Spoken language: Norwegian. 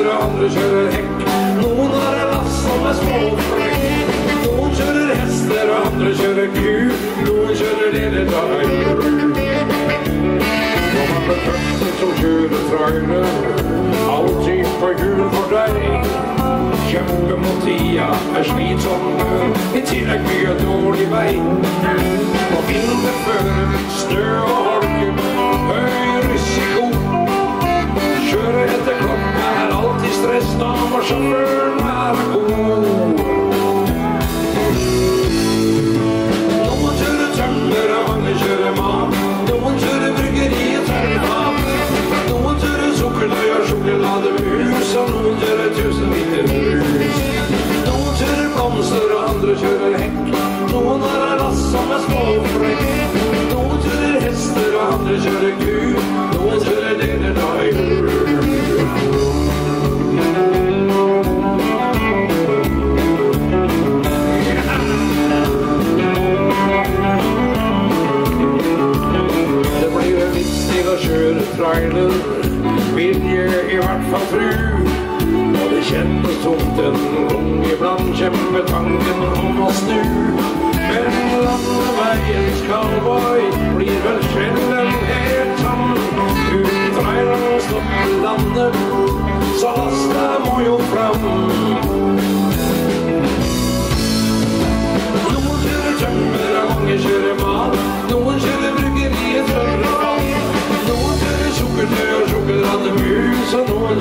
bremser, andre kjører hekk. Noen har en lass som er småfrekk. Noen kjører hester, andre kjører ku. Noen kjører leder da ei bru. Når man er født som kjører trailer, alltid på hjul for deg. Kjempe mot tida er slitsomme, i tillegg mye dårlig vei. På vinterføre, snø og holke, høy risiko. Kjøre etter klokka er alltid stress, da må sjåføren være god. Noen kjører tømmer, og mange kjører mat. Noen kjører bryggeri og tørrmat. Noen kjører sukkertøy og sjokolademus, og noen kjører 1000 liter brus. Noen kjører blomster, og andre kjører hekk. Noen har en lass som er småfrekk. Noen kjører hester, og andre kjører ku. Noen kjører leder da i bru. Det blir en livsstil å kjøre trailer, vil jeg i hvert fall tru. Og det kjennes tomt en gang iblant, kjempetanken om å snu. Men landeveiens cowboy blir vel sjelden helt tam. Uten traileren stopper landet, så lasta må jo fram. Noen kjører tømmer, og mange kjører mat. Noen kjører bryggeri og tørre vann. Noen kjører sukkertøy og sjokolademus, og noen